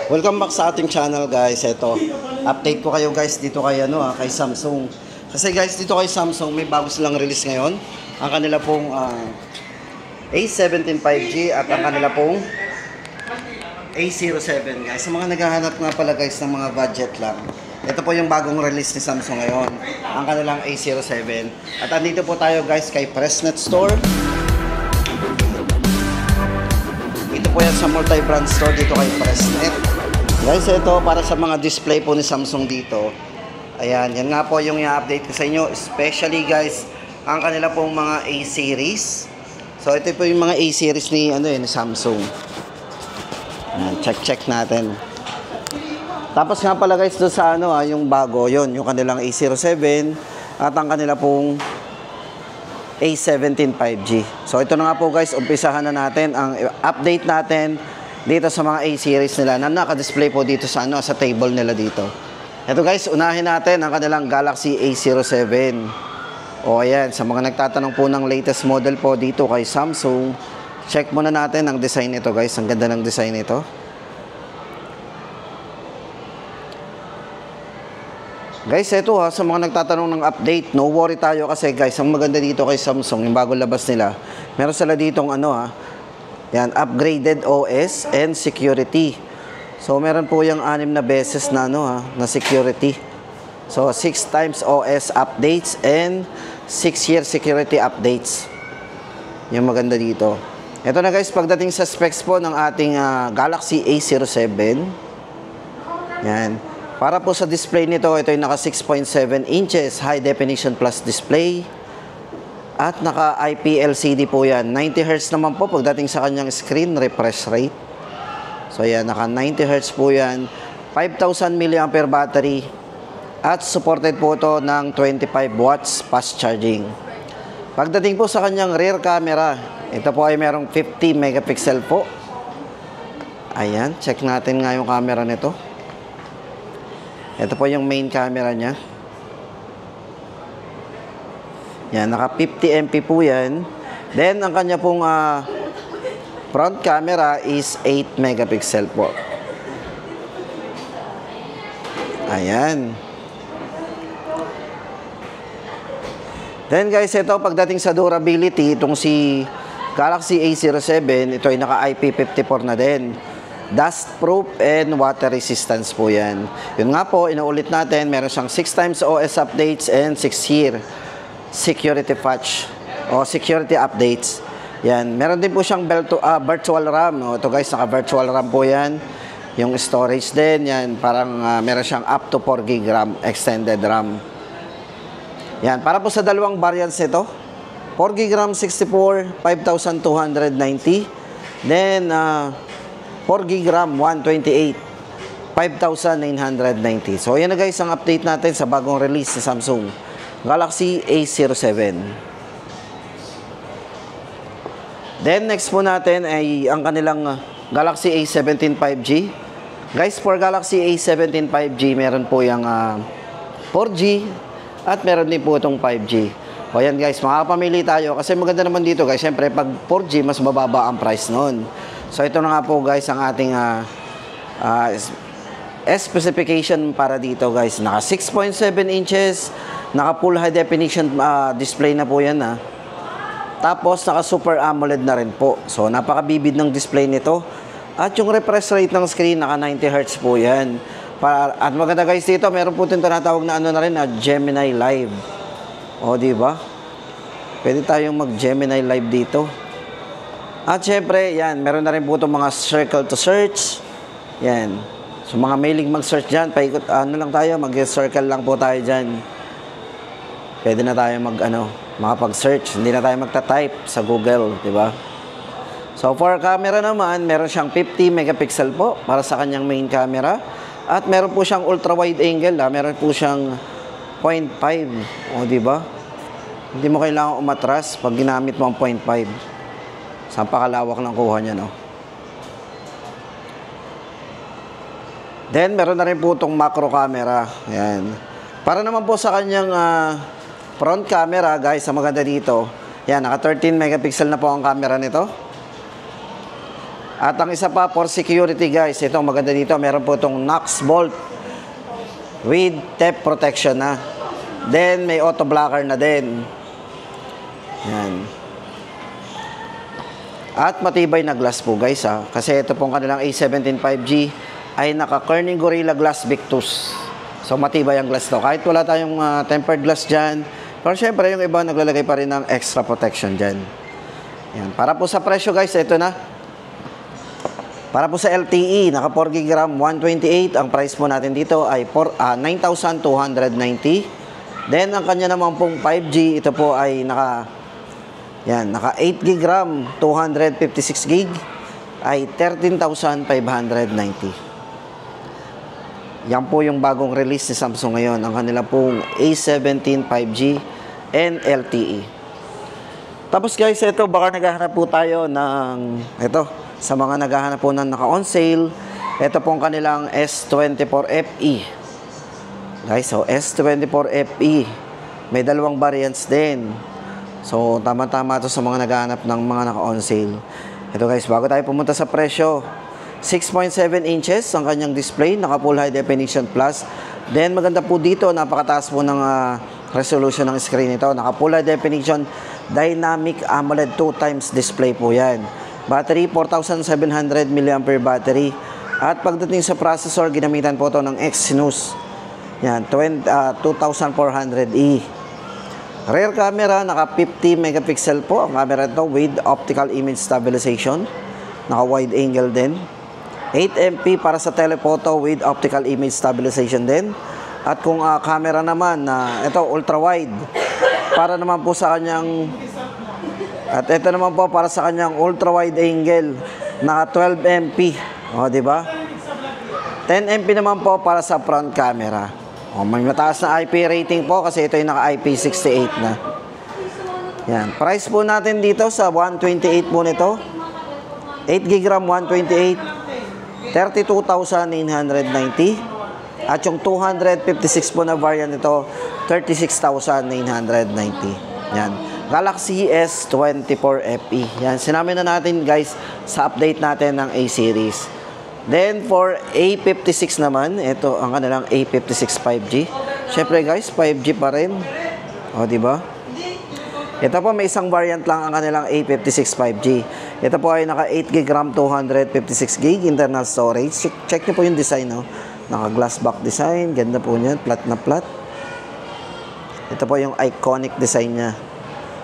Welcome back sa ating channel guys. Ito, update ko kayo guys dito kay kay Samsung. Kasi guys, dito kay Samsung may bago silang release ngayon. Ang kanila pong A17 5G at ang kanila pong A07 guys. Sa mga naghahanap nga pala guys ng mga budget lang, ito po yung bagong release ni Samsung ngayon, ang kanilang A07. At andito po tayo guys kay Pressnet Store. Ito po yan sa multi-brand store dito kay Pressnet. Guys, ito para sa mga display po ni Samsung dito. Ayan, yan nga po yung i-update ko sa inyo. Especially guys, ang kanila pong mga A-series. So ito po yung mga A-series ni, ni Samsung. Ayan, check natin. Tapos nga pala guys, doon sa yung bago, yung kanilang A07 at ang kanila pong A17 5G. So ito na nga po guys, umpisahan na natin ang update natin dito sa mga A-series nila na naka-display po dito sa sa table nila dito. Ito guys, unahin natin ang kanilang Galaxy A07. O ayan, sa mga nagtatanong po ng latest model po dito kay Samsung, check muna natin ang design nito guys. Ang ganda ng design nito. Guys, ito sa mga nagtatanong ng update, no worry tayo kasi guys, ang maganda dito kay Samsung, yung bago labas nila, meron sila ditong yan, upgraded OS and security. So, meron po yung 6 na beses na na security. So, 6 times OS updates and 6-year security updates. Yung maganda dito. Ito na guys, pagdating sa specs po ng ating Galaxy A07. Yan. Para po sa display nito, ito ay naka 6.7 inches high definition plus display. At naka IPLCD po yan. 90 Hz naman po pagdating sa kanyang screen refresh rate. So yan, naka 90 Hz po yan. 5,000 mAh battery. At supported po ito ng 25 watts fast charging. Pagdating po sa kanyang rear camera, ito po ay merong 50 megapixel po. Ayan, check natin nga yung camera nito. Ito po yung main camera niya. Yan, naka 50 MP po yan. Then, ang kanya pong front camera is 8 megapixel po. Ayan. Then guys, ito pagdating sa durability, itong si Galaxy A07, ito ay naka IP54 na din. Dust proof and water resistance po yan. Yun nga po, inuulit natin, meron siyang 6 times OS updates and 6-year security patch o security updates. Yan, meron din po siyang virtual RAM. Ito guys, naka-virtual RAM po yan. Yung storage din, yan, parang meron siyang up to 4 GB RAM, extended RAM. Yan, para po sa dalawang variants nito. 4 GB RAM 64, 5,290. Then, 4 GB RAM 128, 5,990. So, yan na guys ang update natin sa bagong release sa Samsung Galaxy A07. Then, next po natin ay ang kanilang Galaxy A17 5G. Guys, for Galaxy A17 5G, meron po yung 4G at meron din po itong 5G. O yan guys, makakapamili tayo kasi maganda naman dito guys. Siyempre, pag 4G, mas mababa ang price nun. So, ito na nga po guys ang ating specification para dito guys. Naka 6.7 inches, naka full high definition display na po yan Tapos, naka Super AMOLED na rin po. So, napakabibid ng display nito. At yung refresh rate ng screen, naka 90 Hz po yan. At maganda guys dito, meron po itong tinatawag na na rin, Gemini Live. O, diba? Pwede tayong mag-Gemini Live dito. At syempre, yan, meron na rin po itong mga circle to search. Yan. So, mga mailing mag-search dyan, paikot, lang tayo, mag-circle lang po tayo dyan. Pwede na tayo makapag-search. Hindi na tayo magta-type sa Google, di ba? So, for camera naman, meron siyang 50 megapixel po para sa kanyang main camera. At meron po siyang ultra-wide angle, meron po siyang 0.5. O, di ba? Hindi mo kailangan umatras pag ginamit mo ang 0.5. Napakalawak ng kuha niya, Then, meron na rin po itong macro camera. Ayan. Para naman po sa kanyang front camera, guys, ang maganda dito. Yan, naka 13 megapixel na po ang camera nito. At ang isa pa for security guys, ito maganda dito, meron po itong Knox Bolt with theft protection na. Then may auto blocker na din. Yan. At matibay na glass po guys ha. Kasi ito pong kanilang A17 5G ay naka Corning Gorilla Glass Victus. So matibay ang glass to. Kahit wala tayong tempered glass dyan. Pero syempre yung iba naglalagay pa rin ng extra protection dyan. Yan. Para po sa presyo guys, ito na. Para po sa LTE, naka 4 GB RAM 128. Ang price po natin dito ay 9,290. Then ang kanya naman pong 5G, ito po ay naka 8 GB RAM 256 GB ay 13,590. Yan po yung bagong release ni Samsung ngayon, ang kanila pong A17 5G and LTE. Tapos guys, ito baka naghahanap po tayo ng sa mga naghahanap po ng naka-on sale, ito pong kanilang S24 FE. Guys, so S24 FE, may dalawang variants din. So tama-tama to sa mga naghahanap ng mga naka-on sale. Ito guys, bago tayo pumunta sa presyo, 6.7 inches ang kanyang display, naka full high definition plus. Then maganda po dito, napakataas po ng resolution ng screen nito. Naka full high definition dynamic AMOLED 2x display po yan. Battery 4,700 mAh battery. At pagdating sa processor, ginamitan po ito ng Exynos. Yan, 2400E. Rear camera, naka 50 megapixel po ang camera ito with optical image stabilization. Naka wide angle din. 8MP para sa telephoto with optical image stabilization din. At kung camera naman, ito ultra wide para naman po sa kanyang, at ito naman po para sa kanyang ultra wide angle, naka 12MP. O, di ba? 10MP naman po para sa front camera. O, may mataas na IP rating po kasi ito yung naka IP68 na. Yan. Price po natin dito sa 128 po nito. 8 GB RAM 128. 32,990. At yung 256 po na variant nito, 36,990. Yan. Galaxy S24 FE. Yan. Sinabi na natin guys sa update natin ng A-series. Then for A56 naman, ito ang kanilang A56 5G. Syempre guys, 5G pa rin. O, di ba? Ito po may isang variant lang ang kanilang A56 5G. Ito po ay naka 8 GB RAM 256 GB internal storage. Check niyo po yung design, no? Naka glass back design, ganda po niyan, flat na flat. Ito po yung iconic design niya.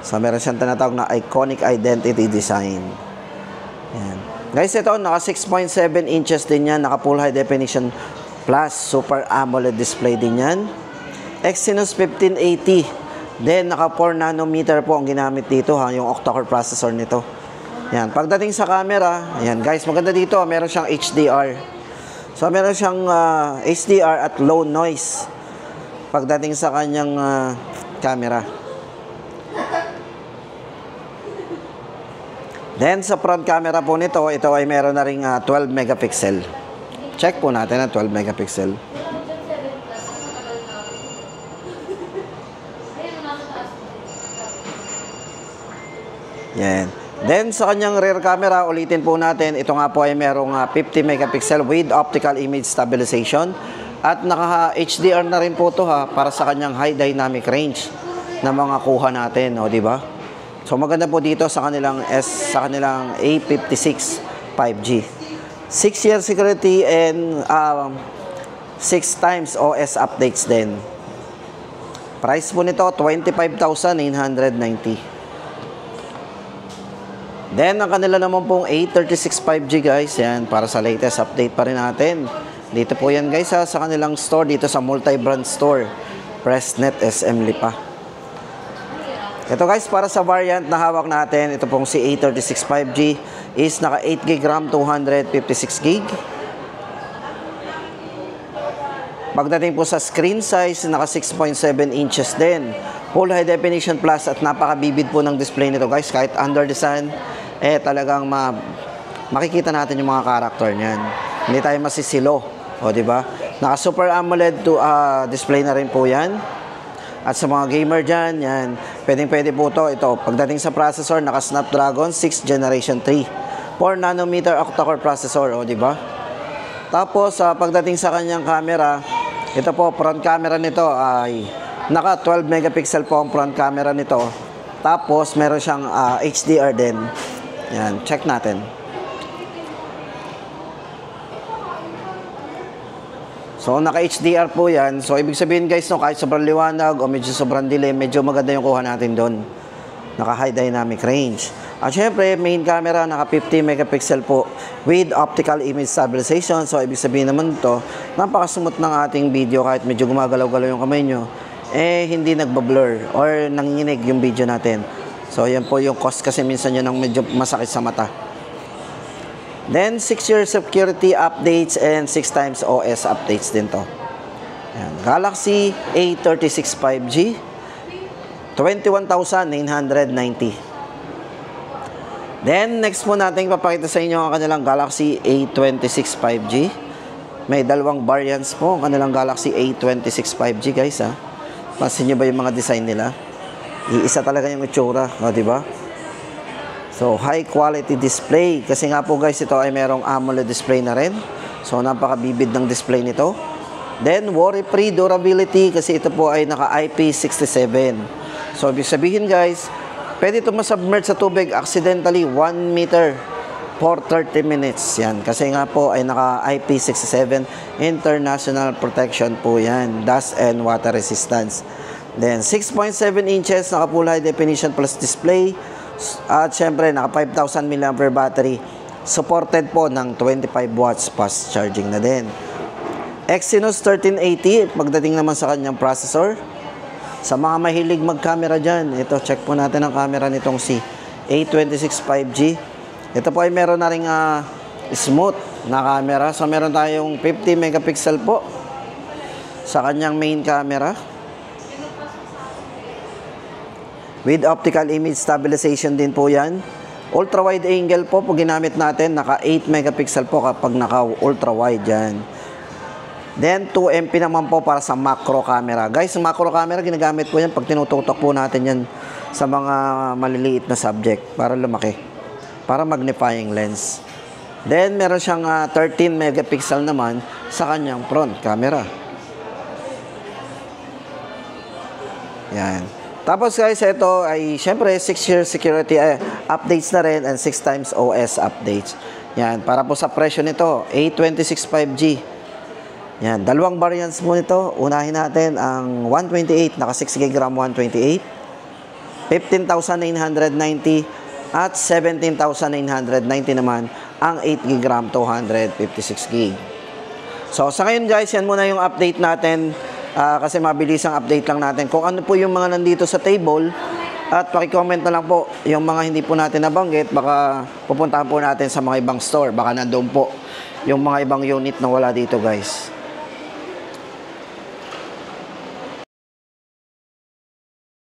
So meron siyang tinatawag na iconic identity design. Yan. Guys, ito naka 6.7 inches din yan, naka full high definition plus super AMOLED display din yan. Exynos 1580. Then, naka 4 nanometer po ang ginamit dito, yung octa-core processor nito. Yan. Pagdating sa camera, ayan, guys, maganda dito, meron siyang HDR. So, meron siyang HDR at low noise pagdating sa kanyang camera. Then, sa front camera po nito, ito ay meron na ring 12 megapixel. Check po natin ang 12 megapixel. Yan. Then, sa kanyang rear camera, ulitin po natin, ito nga po ay merong 50 megapixel with optical image stabilization. At naka-HDR na rin po ito para sa kanyang high dynamic range na mga kuha natin, o, di ba? So, maganda po dito sa kanilang A56 5G. 6-year security and 6 times OS updates din. Price po nito, 25,990. Then, ang kanila naman pong A36 5G guys, yan, para sa latest update pa rin natin. Dito po yan guys sa kanilang store, dito sa multi-brand store, Pressnet SM Lipa. Ito guys, para sa variant na hawak natin, ito pong si A36 5G is naka 8 GB RAM 256 GB. Pagdating po sa screen size, naka 6.7 inches din. Full high definition plus at napakabibid po ng display nito guys, kahit under the sun. Talagang makikita natin yung mga character niyan. Hindi tayo masisilo. O, di ba? Naka Super AMOLED display na rin po yan. At sa mga gamer dyan, yan. Pwede po ito. Pagdating sa processor, naka Snapdragon 6 Generation 3. 4 nanometer octa-core processor, o di ba? Tapos pagdating sa kanyang camera, ito po front camera nito ay naka 12 megapixel po ang front camera nito. Tapos meron siyang HDR din. Yan, check natin. So naka HDR po yan. So ibig sabihin guys, no, kahit sobrang liwanag o medyo sobrang dilim, medyo maganda yung kuha natin doon. Naka high dynamic range. At syempre, main camera naka 50 megapixel po with optical image stabilization. So ibig sabihin naman to, napakasmooth ng ating video kahit medyo gumagalaw-galaw yung kamay nyo, hindi nagbablur or nanginginig yung video natin. So yan po yung cost kasi minsan yun ang medyo masakit sa mata. Then 6-year security updates and 6 times OS updates din to. Yan. Galaxy A36 5G 21,990. Then next po natin papakita sa inyo ang kanilang Galaxy A26 5G. May dalawang variants po ang kanilang Galaxy A26 5G guys ha. Pansin nyo ba yung mga design nila? Iisa talaga yung itsura, di ba? So, high quality display. Kasi nga po guys, ito ay merong AMOLED display na rin. So, napakabibid ng display nito. Then, worry-free durability kasi ito po ay naka IP67. So, ibig sabihin guys, pwede ito masubmerge sa tubig accidentally 1 meter for 30 minutes. Yan. Kasi nga po ay naka IP67 international protection po yan. Dust and water resistance. Then, 6.7 inches naka full high definition plus display. At syempre, naka 5,000 mAh battery. Supported po ng 25 watts fast charging na din. Exynos 1380, pagdating naman sa kanyang processor. Sa mga mahilig mag-camera dyan, ito, check po natin ang camera nitong si A26 5G. Ito po ay meron na rin smooth na camera. So, meron tayong 50 megapixel po sa kanyang main camera. With optical image stabilization din po yan. Ultra wide angle po pag ginamit natin, naka 8 megapixel po kapag naka ultra wide yan. Then 2 MP naman po para sa macro camera. Guys, macro camera ginagamit po yan pag tinututok po natin yan sa mga maliliit na subject para lumaki. Para magnifying lens. Then meron siyang 13 megapixel naman sa kanyang front camera. Yan. Tapos guys, ito ay syempre 6-year security updates na rin and 6 times OS updates. Yan, para po sa presyo nito, A26 5G. Yan, dalawang variants mo nito. Unahin natin ang 128, naka 6GB RAM 128. 15,990 at 17,990 naman ang 8GB RAM 256GB. So sa ngayon guys, yan muna yung update natin. Kasi mabilis ang update lang natin. Kung ano po yung mga nandito sa table, at paki-comment na lang po yung mga hindi po natin nabanggit, baka pupuntahan po natin sa mga ibang store. Baka nandoon po yung mga ibang unit na wala dito guys.